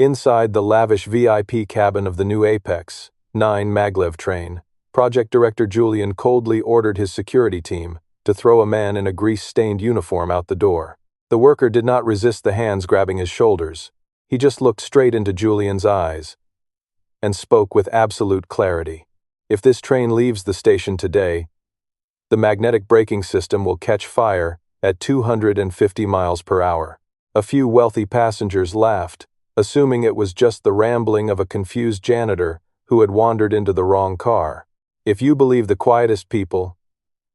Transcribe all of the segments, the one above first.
Inside the lavish VIP cabin of the new Apex 9 maglev train, Project Director Julian coldly ordered his security team to throw a man in a grease-stained uniform out the door. The worker did not resist the hands grabbing his shoulders. He just looked straight into Julian's eyes and spoke with absolute clarity. If this train leaves the station today, the magnetic braking system will catch fire at 250 miles per hour. A few wealthy passengers laughed, assuming it was just the rambling of a confused janitor who had wandered into the wrong car. If you believe the quietest people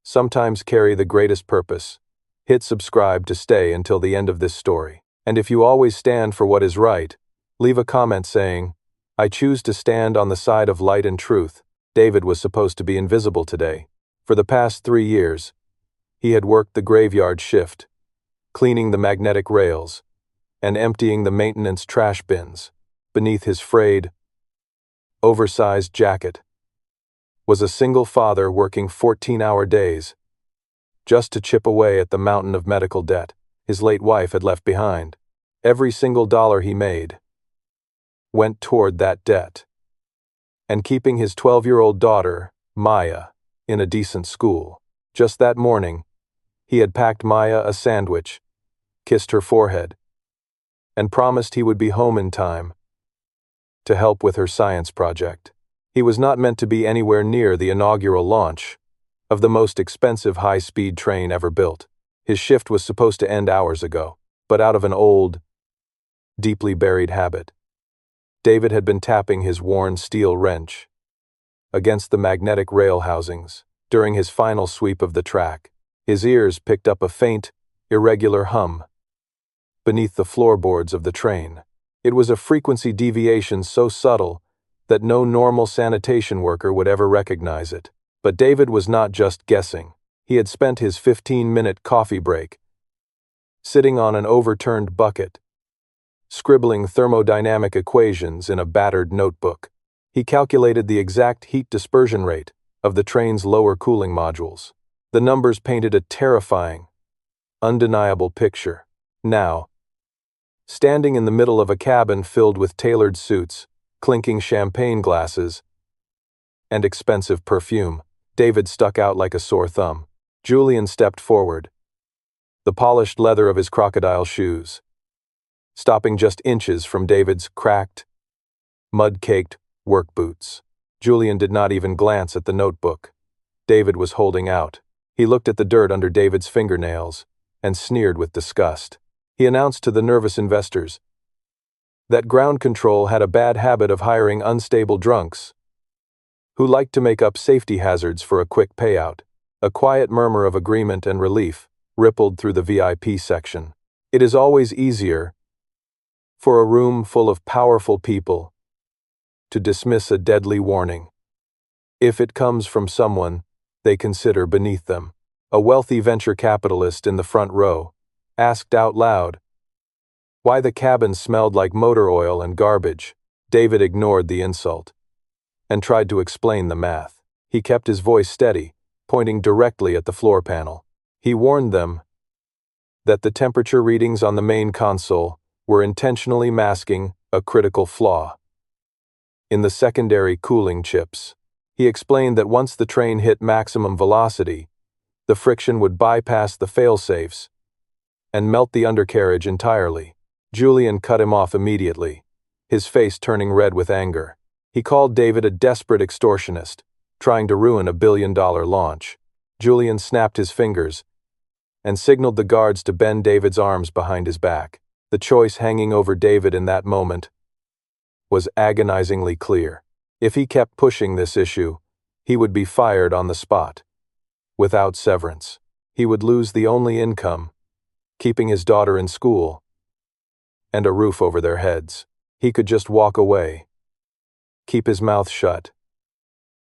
sometimes carry the greatest purpose, hit subscribe to stay until the end of this story. And if you always stand for what is right, leave a comment saying, "I choose to stand on the side of light and truth." David was supposed to be invisible today. For the past 3 years, he had worked the graveyard shift, cleaning the magnetic rails and emptying the maintenance trash bins. Beneath his frayed, oversized jacket was a single father working 14-hour days just to chip away at the mountain of medical debt his late wife had left behind. Every single dollar he made went toward that debt and keeping his 12-year-old daughter, Maya, in a decent school. Just that morning, he had packed Maya a sandwich, kissed her forehead, and promised he would be home in time to help with her science project. He was not meant to be anywhere near the inaugural launch of the most expensive high-speed train ever built. His shift was supposed to end hours ago, but out of an old, deeply buried habit, David had been tapping his worn steel wrench against the magnetic rail housings. During his final sweep of the track, his ears picked up a faint, irregular hum beneath the floorboards of the train. It was a frequency deviation so subtle that no normal sanitation worker would ever recognize it. But David was not just guessing. He had spent his 15-minute coffee break sitting on an overturned bucket, scribbling thermodynamic equations in a battered notebook. He calculated the exact heat dispersion rate of the train's lower cooling modules. The numbers painted a terrifying, undeniable picture. Now, standing in the middle of a cabin filled with tailored suits, clinking champagne glasses, and expensive perfume, David stuck out like a sore thumb. Julian stepped forward, the polished leather of his crocodile shoes stopping just inches from David's cracked, mud-caked work boots. Julian did not even glance at the notebook David was holding out. He looked at the dirt under David's fingernails and sneered with disgust. He announced to the nervous investors that ground control had a bad habit of hiring unstable drunks who liked to make up safety hazards for a quick payout. A quiet murmur of agreement and relief rippled through the VIP section. It is always easier for a room full of powerful people to dismiss a deadly warning if it comes from someone they consider beneath them. A wealthy venture capitalist in the front row asked out loud why the cabin smelled like motor oil and garbage. David ignored the insult and tried to explain the math. He kept his voice steady, pointing directly at the floor panel. He warned them that the temperature readings on the main console were intentionally masking a critical flaw in the secondary cooling chips. He explained that once the train hit maximum velocity, the friction would bypass the fail-safes and melt the undercarriage entirely. Julian cut him off immediately, his face turning red with anger. He called David a desperate extortionist, trying to ruin a billion-dollar launch. Julian snapped his fingers and signaled the guards to bend David's arms behind his back. The choice hanging over David in that moment was agonizingly clear. If he kept pushing this issue, he would be fired on the spot, without severance. He would lose the only income, keeping his daughter in school, and a roof over their heads. He could just walk away, keep his mouth shut,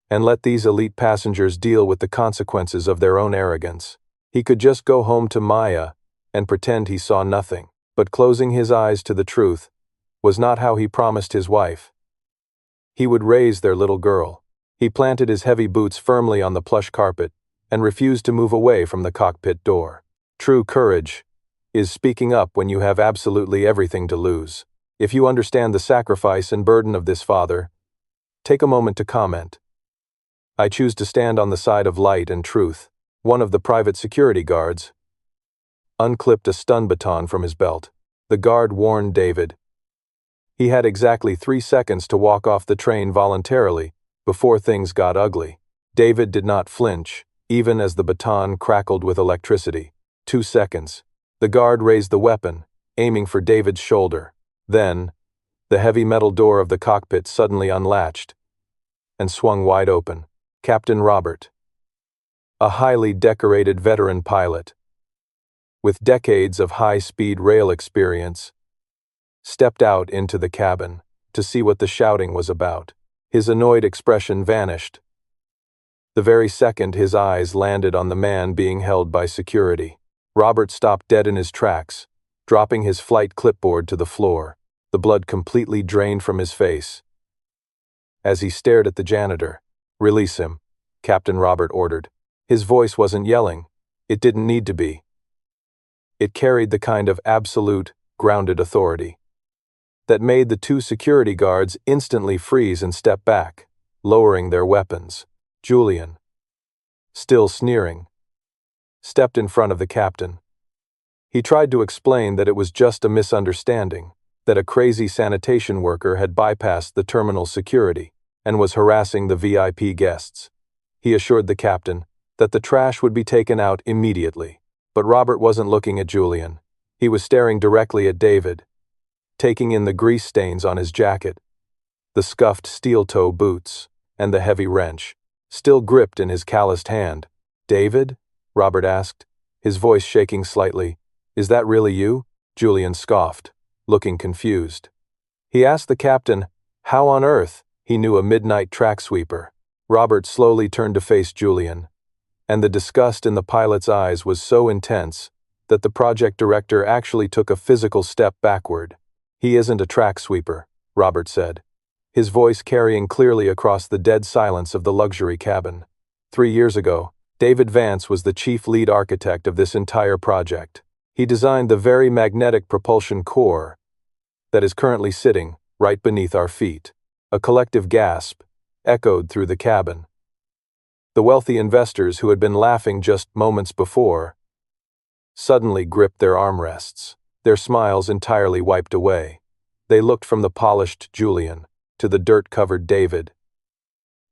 and let these elite passengers deal with the consequences of their own arrogance. He could just go home to Maya and pretend he saw nothing. But closing his eyes to the truth was not how he promised his wife he would raise their little girl. He planted his heavy boots firmly on the plush carpet and refused to move away from the cockpit door. True courage is speaking up when you have absolutely everything to lose. If you understand the sacrifice and burden of this father, take a moment to comment. I choose to stand on the side of light and truth. One of the private security guards unclipped a stun baton from his belt. The guard warned David. He had exactly 3 seconds to walk off the train voluntarily before things got ugly. David did not flinch, even as the baton crackled with electricity. 2 seconds. The guard raised the weapon, aiming for David's shoulder. Then, the heavy metal door of the cockpit suddenly unlatched and swung wide open. Captain Robert, a highly decorated veteran pilot with decades of high-speed rail experience, stepped out into the cabin to see what the shouting was about. His annoyed expression vanished the very second his eyes landed on the man being held by security. Robert stopped dead in his tracks, dropping his flight clipboard to the floor, the blood completely drained from his face. As he stared at the janitor, "Release him," Captain Robert ordered. His voice wasn't yelling. It didn't need to be. It carried the kind of absolute, grounded authority that made the 2 security guards instantly freeze and step back, lowering their weapons. Julian, still sneering, stepped in front of the captain. He tried to explain that it was just a misunderstanding, that a crazy sanitation worker had bypassed the terminal security and was harassing the VIP guests. He assured the captain that the trash would be taken out immediately. But Robert wasn't looking at Julian. He was staring directly at David, taking in the grease stains on his jacket, the scuffed steel-toe boots, and the heavy wrench, still gripped in his calloused hand. "David?" Robert asked, his voice shaking slightly. "Is that really you?" Julian scoffed, looking confused. He asked the captain how on earth he knew a midnight track sweeper. Robert slowly turned to face Julian, and the disgust in the pilot's eyes was so intense that the project director actually took a physical step backward. "He isn't a track sweeper," Robert said, his voice carrying clearly across the dead silence of the luxury cabin. 3 years ago, David Vance was the chief lead architect of this entire project. He designed the very magnetic propulsion core that is currently sitting right beneath our feet. A collective gasp echoed through the cabin. The wealthy investors who had been laughing just moments before suddenly gripped their armrests, their smiles entirely wiped away. They looked from the polished Julian to the dirt-covered David,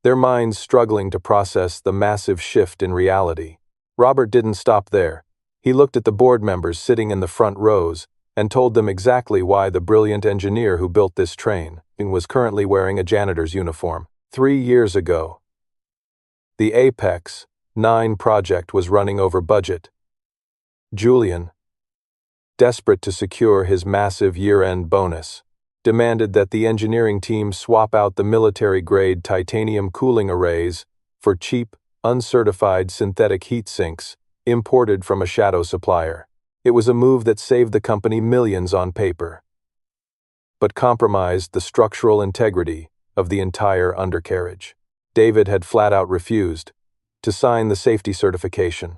their minds struggling to process the massive shift in reality. Robert didn't stop there. He looked at the board members sitting in the front rows and told them exactly why the brilliant engineer who built this train was currently wearing a janitor's uniform. 3 years ago, the Apex 9 project was running over budget. Julian, desperate to secure his massive year-end bonus, demanded that the engineering team swap out the military-grade titanium cooling arrays for cheap, uncertified synthetic heat sinks imported from a shadow supplier. It was a move that saved the company millions on paper, but compromised the structural integrity of the entire undercarriage. David had flat-out refused to sign the safety certification.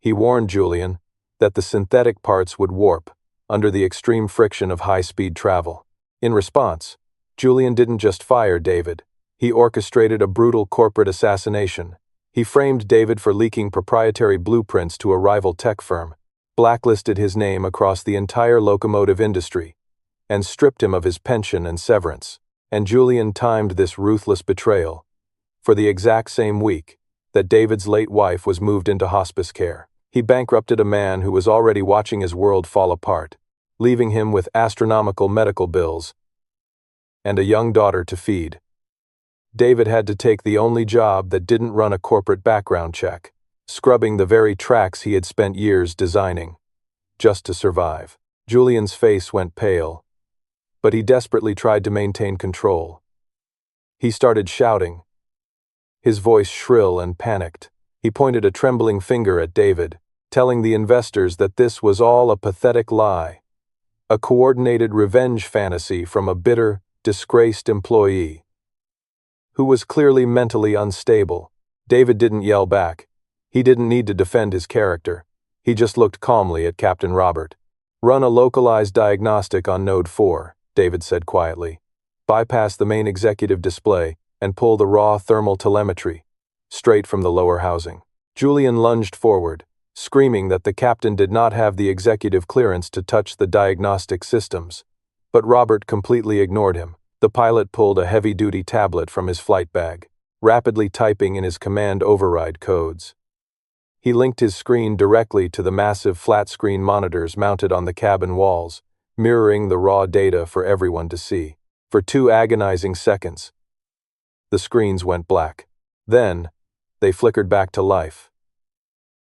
He warned Julian that the synthetic parts would warp under the extreme friction of high-speed travel. In response, Julian didn't just fire David. He orchestrated a brutal corporate assassination. He framed David for leaking proprietary blueprints to a rival tech firm, blacklisted his name across the entire locomotive industry, and stripped him of his pension and severance. And Julian timed this ruthless betrayal for the exact same week that David's late wife was moved into hospice care. He bankrupted a man who was already watching his world fall apart, leaving him with astronomical medical bills and a young daughter to feed. David had to take the only job that didn't run a corporate background check, scrubbing the very tracks he had spent years designing, just to survive. Julian's face went pale, but he desperately tried to maintain control. He started shouting, his voice shrill and panicked. He pointed a trembling finger at David, telling the investors that this was all a pathetic lie, a coordinated revenge fantasy from a bitter, disgraced employee who was clearly mentally unstable. David didn't yell back. He didn't need to defend his character. He just looked calmly at Captain Robert. Run a localized diagnostic on Node 4, David said quietly. Bypass the main executive display and pull the raw thermal telemetry straight from the lower housing. Julian lunged forward, screaming that the captain did not have the executive clearance to touch the diagnostic systems. But Robert completely ignored him. The pilot pulled a heavy-duty tablet from his flight bag, rapidly typing in his command override codes. He linked his screen directly to the massive flat-screen monitors mounted on the cabin walls, mirroring the raw data for everyone to see. For 2 agonizing seconds, the screens went black. Then, they flickered back to life.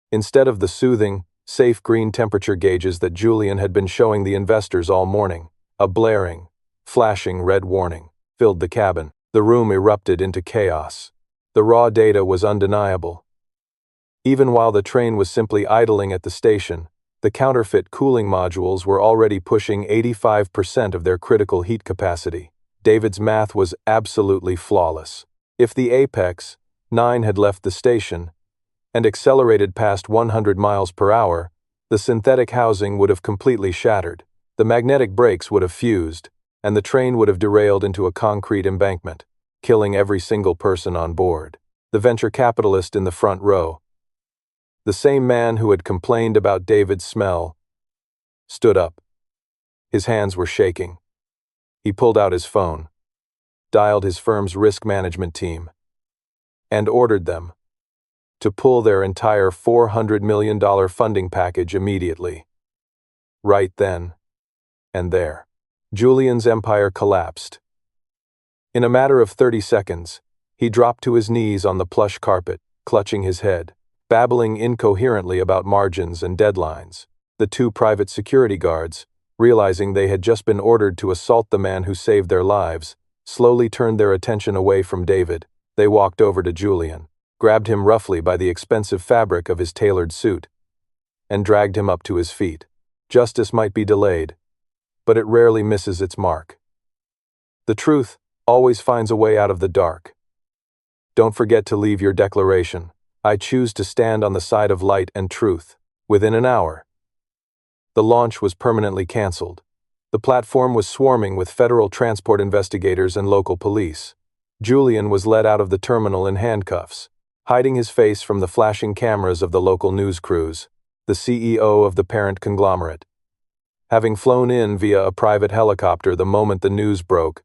Instead of the soothing, safe green temperature gauges that Julian had been showing the investors all morning, a blaring, flashing red warning filled the cabin. The room erupted into chaos. The raw data was undeniable. Even while the train was simply idling at the station, the counterfeit cooling modules were already pushing 85% of their critical heat capacity. David's math was absolutely flawless. If the Apex 9 had left the station and accelerated past 100 miles per hour, the synthetic housing would have completely shattered. The magnetic brakes would have fused, and the train would have derailed into a concrete embankment, killing every single person on board. The venture capitalist in the front row, the same man who had complained about David's smell, stood up. His hands were shaking. He pulled out his phone, dialed his firm's risk management team, and ordered them to pull their entire $400 million funding package immediately. Right then and there, Julian's empire collapsed. In a matter of 30 seconds, he dropped to his knees on the plush carpet, clutching his head, babbling incoherently about margins and deadlines. The 2 private security guards, realizing they had just been ordered to assault the man who saved their lives, slowly turned their attention away from David. They walked over to Julian, grabbed him roughly by the expensive fabric of his tailored suit, and dragged him up to his feet. Justice might be delayed, but it rarely misses its mark. The truth always finds a way out of the dark. Don't forget to leave your declaration. I choose to stand on the side of light and truth. Within an hour, the launch was permanently canceled. The platform was swarming with federal transport investigators and local police. Julian was led out of the terminal in handcuffs, hiding his face from the flashing cameras of the local news crews. The CEO of the parent conglomerate, having flown in via a private helicopter the moment the news broke,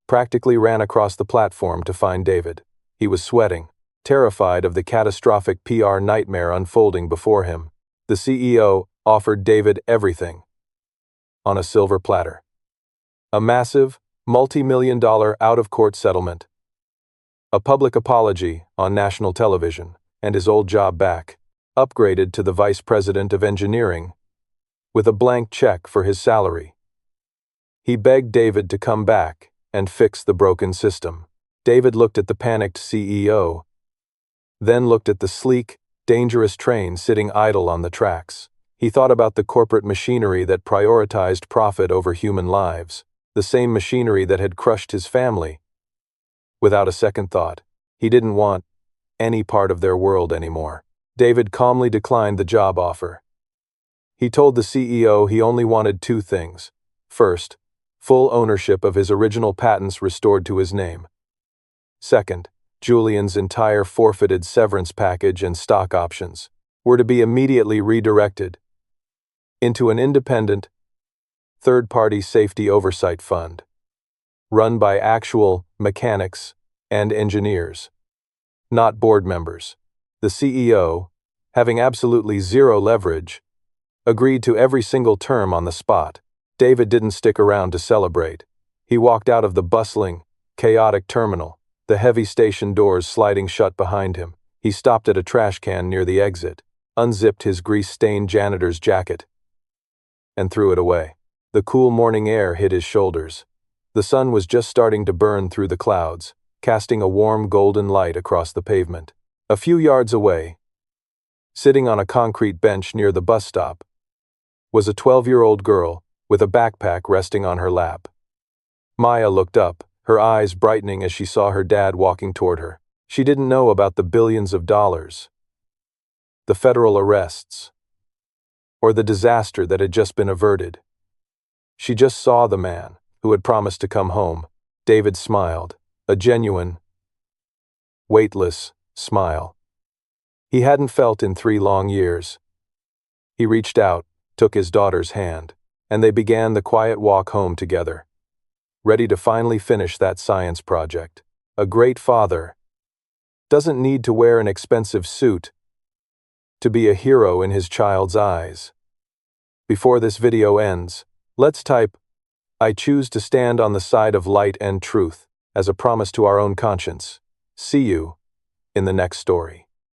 practically ran across the platform to find David. He was sweating, terrified of the catastrophic PR nightmare unfolding before him. The CEO offered David everything on a silver platter. A massive, multi-million-dollar out-of-court settlement, a public apology on national television, and his old job back, upgraded to the vice president of engineering, with a blank check for his salary. He begged David to come back and fix the broken system. David looked at the panicked CEO, then looked at the sleek, dangerous train sitting idle on the tracks. He thought about the corporate machinery that prioritized profit over human lives, the same machinery that had crushed his family. Without a second thought, he didn't want any part of their world anymore. David calmly declined the job offer. He told the CEO he only wanted 2 things. First, full ownership of his original patents restored to his name. Second, Julian's entire forfeited severance package and stock options were to be immediately redirected into an independent, third-party safety oversight fund, run by actual mechanics and engineers, not board members. The CEO, having absolutely zero leverage, agreed to every single term on the spot. David didn't stick around to celebrate. He walked out of the bustling, chaotic terminal, the heavy station doors sliding shut behind him. He stopped at a trash can near the exit, unzipped his grease-stained janitor's jacket, and threw it away. The cool morning air hit his shoulders. The sun was just starting to burn through the clouds, casting a warm golden light across the pavement. A few yards away, sitting on a concrete bench near the bus stop, was a 12-year-old girl with a backpack resting on her lap. Maya looked up, her eyes brightening as she saw her dad walking toward her. She didn't know about the billions of dollars, the federal arrests, or the disaster that had just been averted. She just saw the man, who had promised to come home. David smiled, a genuine, weightless smile he hadn't felt in 3 long years. He reached out, took his daughter's hand, and they began the quiet walk home together, ready to finally finish that science project. A great father doesn't need to wear an expensive suit to be a hero in his child's eyes. Before this video ends, let's type, "I choose to stand on the side of light and truth," as a promise to our own conscience. See you in the next story.